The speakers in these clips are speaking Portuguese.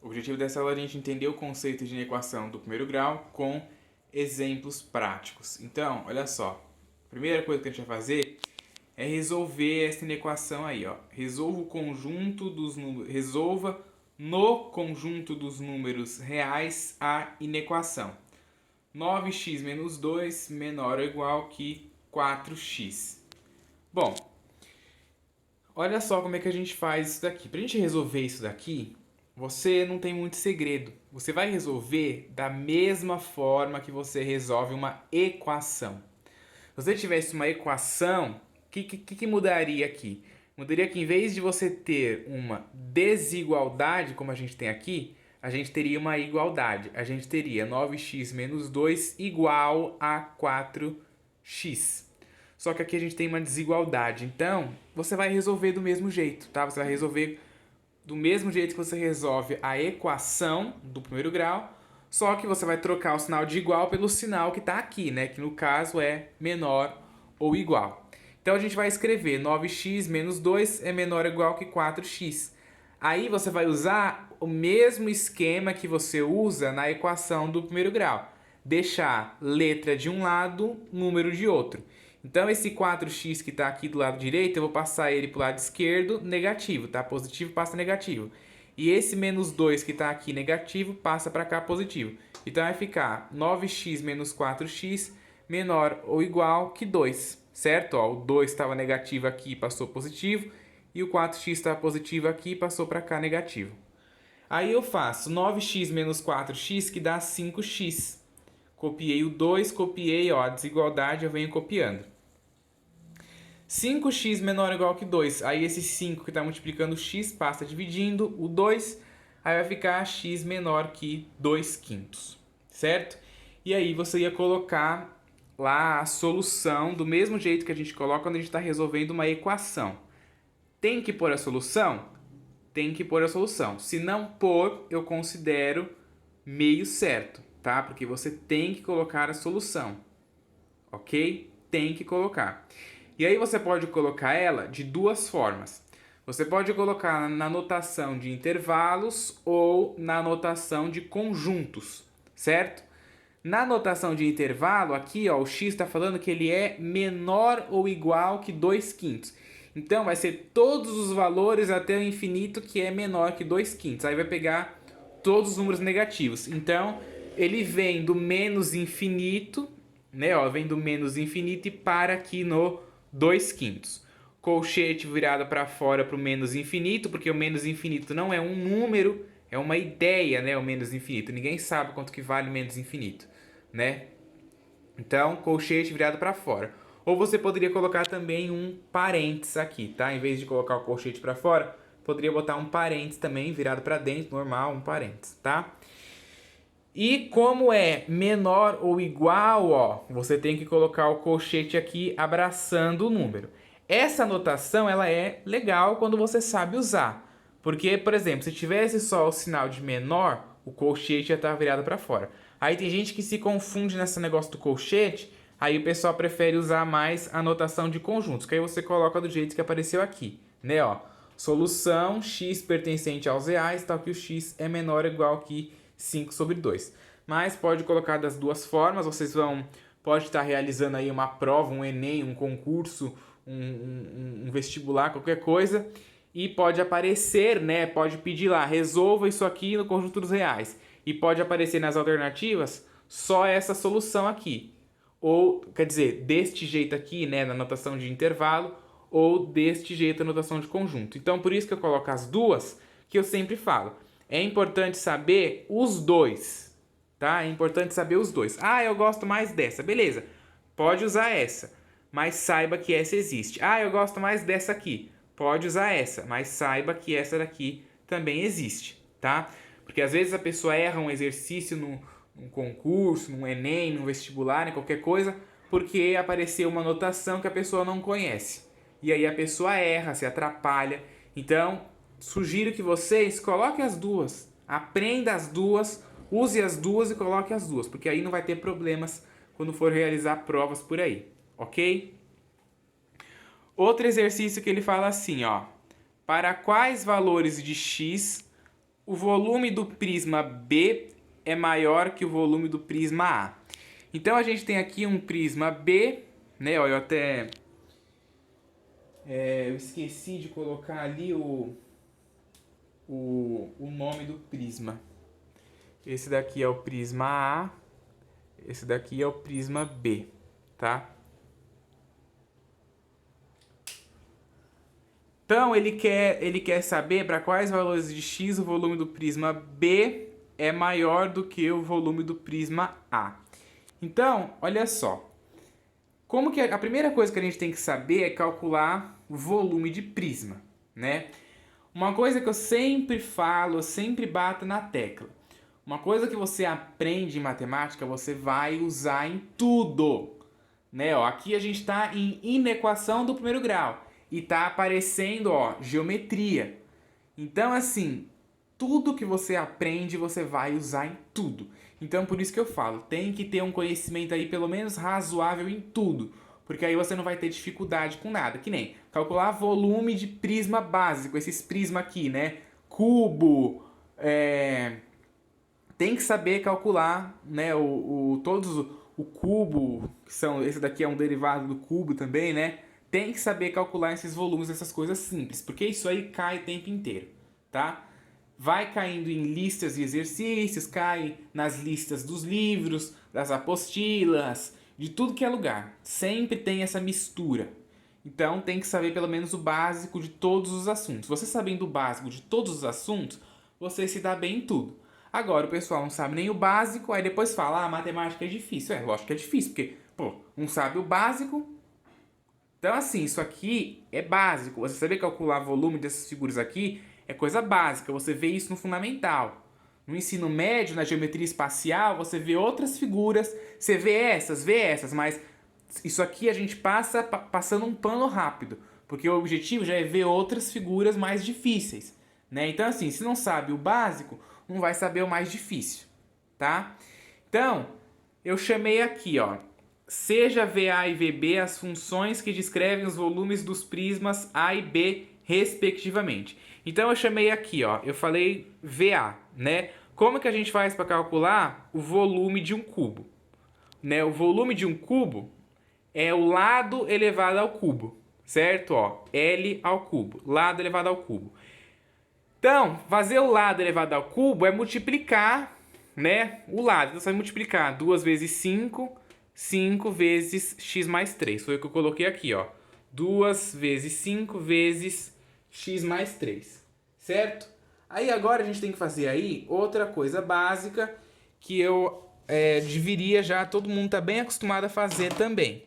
O objetivo dessa aula é a gente entender o conceito de inequação do primeiro grau com exemplos práticos. Então, olha só. A primeira coisa que a gente vai fazer é resolver essa inequação aí, ó. Resolva no conjunto dos números reais a inequação. 9x menos 2 menor ou igual que 4x. Bom, olha só como é que a gente faz isso daqui. Para a gente resolver isso daqui, você não tem muito segredo. Você vai resolver da mesma forma que você resolve uma equação. Se você tivesse uma equação, o que mudaria aqui? Mudaria que em vez de você ter uma desigualdade, como a gente tem aqui, a gente teria uma igualdade. A gente teria 9x menos 2 igual a 4x. Só que aqui a gente tem uma desigualdade. Então, você vai resolver do mesmo jeito, tá? Você vai resolver do mesmo jeito que você resolve a equação do primeiro grau, só que você vai trocar o sinal de igual pelo sinal que está aqui, né? Que no caso é menor ou igual. Então a gente vai escrever 9x menos 2 é menor ou igual que 4x. Aí você vai usar o mesmo esquema que você usa na equação do primeiro grau. Deixar letra de um lado, número de outro. Então esse 4x que está aqui do lado direito, eu vou passar ele para o lado esquerdo, negativo, tá? Positivo passa negativo. E esse menos 2 que está aqui negativo, passa para cá positivo. Então vai ficar 9x menos 4x menor ou igual que 2, certo? Ó, o 2 estava negativo aqui e passou positivo, e o 4x estava positivo aqui e passou para cá negativo. Aí eu faço 9x menos 4x que dá 5x. Copiei o 2, copiei, ó, a desigualdade eu venho copiando. 5x menor ou igual que 2. Aí esse 5 que está multiplicando x passa dividindo o 2. Aí vai ficar x menor que 2 quintos. Certo? E aí você ia colocar lá a solução do mesmo jeito que a gente coloca quando a gente está resolvendo uma equação. Tem que pôr a solução? Tem que pôr a solução. Se não pôr, eu considero meio certo, tá? Porque você tem que colocar a solução. Ok? Tem que colocar. E aí você pode colocar ela de duas formas. Você pode colocar na notação de intervalos ou na notação de conjuntos, certo? Na notação de intervalo, aqui ó, o x está falando que ele é menor ou igual que 2 quintos. Então vai ser todos os valores até o infinito que é menor que 2 quintos. Aí vai pegar todos os números negativos. Então ele vem do menos infinito, né? Ó, vem do menos infinito e para aqui no 2 quintos. Colchete virado para fora para o menos infinito, porque o menos infinito não é um número, é uma ideia, né? O menos infinito. Ninguém sabe quanto que vale o menos infinito, né? Então, colchete virado para fora. Ou você poderia colocar também um parênteses aqui, tá? Em vez de colocar o colchete para fora, poderia botar um parênteses também virado para dentro, normal, um parênteses, tá? E como é menor ou igual, ó, você tem que colocar o colchete aqui abraçando o número. Essa notação ela é legal quando você sabe usar. Porque, por exemplo, se tivesse só o sinal de menor, o colchete já estava virado para fora. Aí tem gente que se confunde nesse negócio do colchete, aí o pessoal prefere usar mais a notação de conjuntos, que aí você coloca do jeito que apareceu aqui, né, ó. Solução x pertencente aos reais, tal que o x é menor ou igual que 5 sobre 2. Mas pode colocar das duas formas, pode estar realizando aí uma prova, um Enem, um concurso, um vestibular, qualquer coisa, e pode aparecer, né, pode pedir lá, resolva isso aqui no conjunto dos reais, e pode aparecer nas alternativas só essa solução aqui, ou, quer dizer, deste jeito aqui, né, na notação de intervalo, ou deste jeito na notação de conjunto. Então, por isso que eu coloco as duas, que eu sempre falo. É importante saber os dois, tá? É importante saber os dois. Ah, eu gosto mais dessa. Beleza, pode usar essa, mas saiba que essa existe. Ah, eu gosto mais dessa aqui. Pode usar essa, mas saiba que essa daqui também existe, tá? Porque às vezes a pessoa erra um exercício num concurso, num Enem, num vestibular, em qualquer coisa, porque apareceu uma notação que a pessoa não conhece. E aí a pessoa erra, se atrapalha. Então, sugiro que vocês coloquem as duas, aprenda as duas, use as duas e coloque as duas, porque aí não vai ter problemas quando for realizar provas por aí, ok? Outro exercício que ele fala assim, ó. Para quais valores de x o volume do prisma B é maior que o volume do prisma A. Então a gente tem aqui um prisma B, né? Ó, eu até eu esqueci de colocar ali o nome do prisma. Esse daqui é o prisma A, esse daqui é o prisma B, tá? Então ele quer saber para quais valores de x o volume do prisma B é maior do que o volume do prisma A. Então, olha só. Como que a primeira coisa que a gente tem que saber é calcular o volume de prisma, né? Uma coisa que eu sempre falo, eu sempre bato na tecla. Uma coisa que você aprende em matemática, você vai usar em tudo, né? Ó, aqui a gente está em inequação do primeiro grau e tá aparecendo, ó, geometria. Então, assim, tudo que você aprende, você vai usar em tudo. Então, por isso que eu falo, tem que ter um conhecimento aí pelo menos razoável em tudo, porque aí você não vai ter dificuldade com nada. Que nem calcular volume de prisma básico, esses prisma aqui, né? Cubo, tem que saber calcular, né, todos o cubo, que são, esse daqui é um derivado do cubo também, né? Tem que saber calcular esses volumes, essas coisas simples, porque isso aí cai o tempo inteiro, tá? Vai caindo em listas de exercícios, cai nas listas dos livros, das apostilas, de tudo que é lugar. Sempre tem essa mistura. Então tem que saber pelo menos o básico de todos os assuntos. Você sabendo o básico de todos os assuntos, você se dá bem em tudo. Agora o pessoal não sabe nem o básico, aí depois fala, matemática é difícil. É, lógico que é difícil, porque, não sabe o básico. Então, assim, isso aqui é básico. Você saber calcular o volume dessas figuras aqui é coisa básica. Você vê isso no fundamental. No ensino médio, na geometria espacial, você vê outras figuras. Você vê essas, mas isso aqui a gente passando um pano rápido. Porque o objetivo já é ver outras figuras mais difíceis, né? Então, assim, se não sabe o básico, não vai saber o mais difícil, tá? Então, eu chamei aqui, ó, seja VA e VB as funções que descrevem os volumes dos prismas A e B, respectivamente. Então, eu chamei aqui, ó, eu falei VA, né? Como que a gente faz para calcular o volume de um cubo? Né? O volume de um cubo é o lado elevado ao cubo, certo? Ó, L ao cubo, lado elevado ao cubo. Então, fazer o lado elevado ao cubo é multiplicar, né, o lado. Então, você vai multiplicar 2 vezes 5, 5 vezes x mais 3. Foi o que eu coloquei aqui, ó. 2 vezes 5 vezes x mais 3, certo? Aí agora a gente tem que fazer aí outra coisa básica que eu deveria já, todo mundo tá bem acostumado a fazer também,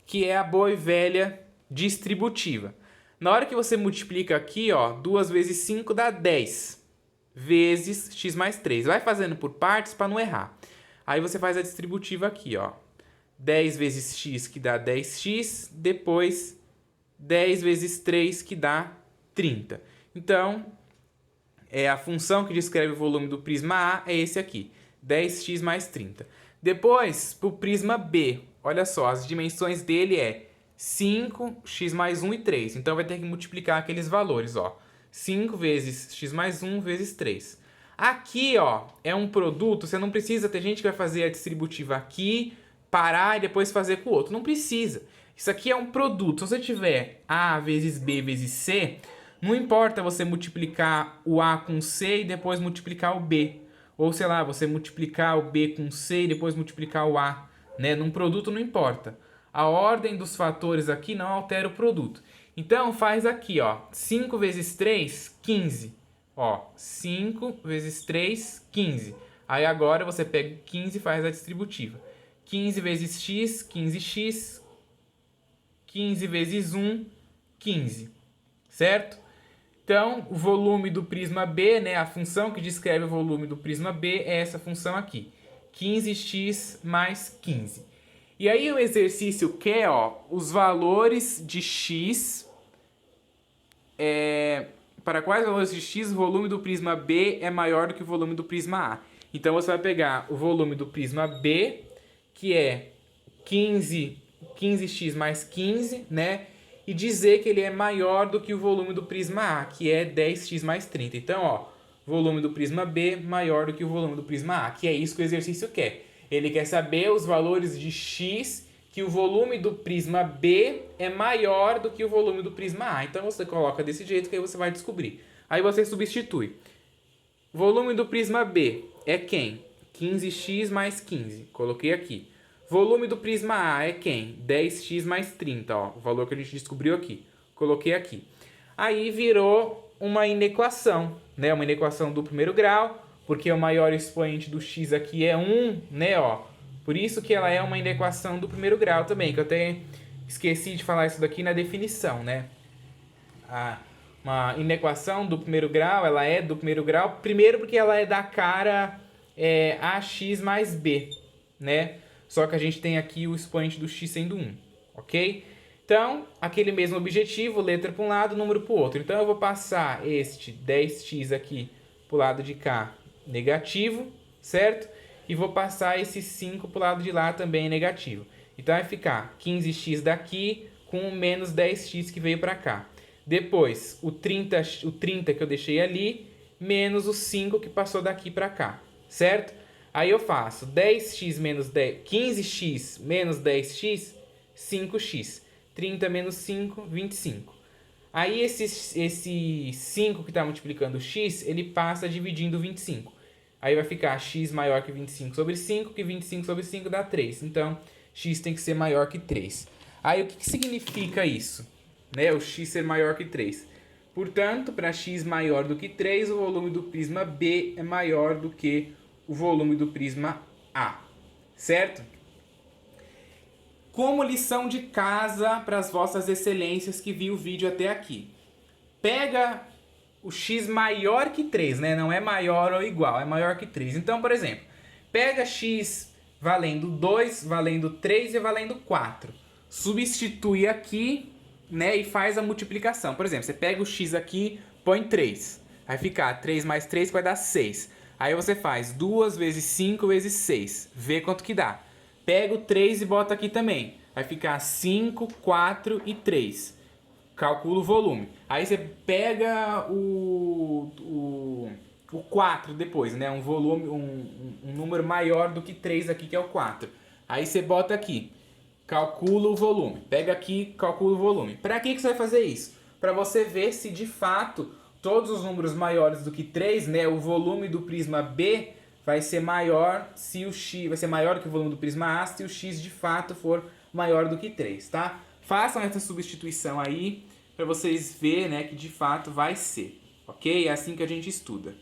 que é a boa e velha distributiva. Na hora que você multiplica aqui, ó, 2 vezes 5 dá 10 vezes x mais 3. Vai fazendo por partes para não errar. Aí você faz a distributiva aqui, ó. 10 vezes x que dá 10x, depois 10 vezes 3 que dá 30. Então, a função que descreve o volume do prisma A é esse aqui, 10x mais 30. Depois, para o prisma B, olha só, as dimensões dele é 5, x mais 1 e 3. Então vai ter que multiplicar aqueles valores, ó. 5 vezes x mais 1 vezes 3. Aqui, ó, é um produto, você não precisa ter gente que vai fazer a distributiva aqui, parar e depois fazer com o outro. Não precisa. Isso aqui é um produto. Se você tiver A vezes B vezes C, não importa você multiplicar o A com C e depois multiplicar o B. Ou, sei lá, você multiplicar o B com C e depois multiplicar o A. Né? Num produto não importa. A ordem dos fatores aqui não altera o produto. Então, faz aqui, ó, 5 vezes 3, 15. Ó, 5 vezes 3, 15. Aí agora você pega 15 e faz a distributiva. 15 vezes x, 15x. 15 vezes 1, 15. Certo? Então, o volume do prisma B, né, a função que descreve o volume do prisma B é essa função aqui. 15x mais 15. E aí o exercício quer, ó, os valores de x, para quais valores de x o volume do prisma B é maior do que o volume do prisma A. Então você vai pegar o volume do prisma B, que é 15x mais 15, né? E dizer que ele é maior do que o volume do prisma A, que é 10x mais 30. Então, ó, volume do prisma B maior do que o volume do prisma A, que é isso que o exercício quer. Ele quer saber os valores de x que o volume do prisma B é maior do que o volume do prisma A. Então você coloca desse jeito que aí você vai descobrir. Aí você substitui. Volume do prisma B é quem? 15x mais 15. Coloquei aqui. Volume do prisma A é quem? 10x mais 30. Ó, o valor que a gente descobriu aqui. Coloquei aqui. Aí virou uma inequação, né? Uma inequação do primeiro grau, porque o maior expoente do x aqui é 1, né? Ó. Por isso que ela é uma inequação do primeiro grau também, que eu até esqueci de falar isso daqui na definição, né? Uma inequação do primeiro grau, ela é do primeiro grau, primeiro porque ela é da cara ax mais b, né? Só que a gente tem aqui o expoente do x sendo 1, ok? Então, aquele mesmo objetivo, letra para um lado, número para o outro. Então, eu vou passar este 10x aqui para o lado de cá negativo, certo? E vou passar esse 5 para o lado de lá também negativo. Então, vai ficar 15x daqui com o menos 10x que veio para cá. Depois, o 30 que eu deixei ali, menos o 5 que passou daqui para cá, certo? Aí eu faço 10x menos 10, 15x menos 10x, 5x. 30 menos 5, 25. Aí esse 5 que está multiplicando o x, ele passa dividindo 25. Aí vai ficar x maior que 25 sobre 5, que 25 sobre 5 dá 3. Então, x tem que ser maior que 3. Aí o que significa isso? Né? O x ser maior que 3. Portanto, para x maior do que 3, o volume do prisma B é maior do que o volume do prisma A. Certo? Como lição de casa para as vossas excelências que viu o vídeo até aqui. Pega o x maior que 3, né? Não é maior ou igual, é maior que 3. Então, por exemplo, pega x valendo 2, valendo 3 e valendo 4. Substitui aqui, né, e faz a multiplicação. Por exemplo, você pega o x aqui, põe 3. Vai ficar 3 mais 3 que vai dar 6. Aí você faz 2 vezes 5 vezes 6. Vê quanto que dá. Pega o 3 e bota aqui também. Vai ficar 5, 4 e 3. Calcula o volume. Aí você pega o 4 depois, né? Um volume, um número maior do que 3 aqui, que é o 4. Aí você bota aqui. Calcula o volume. Pega aqui, calcula o volume. Para que você vai fazer isso? Para você ver se de fato todos os números maiores do que 3, né? O volume do prisma B vai ser maior se o x vai ser maior que o volume do prisma A se o x de fato for maior do que 3, tá? Façam essa substituição aí para vocês verem, né, que de fato vai ser, ok? É assim que a gente estuda.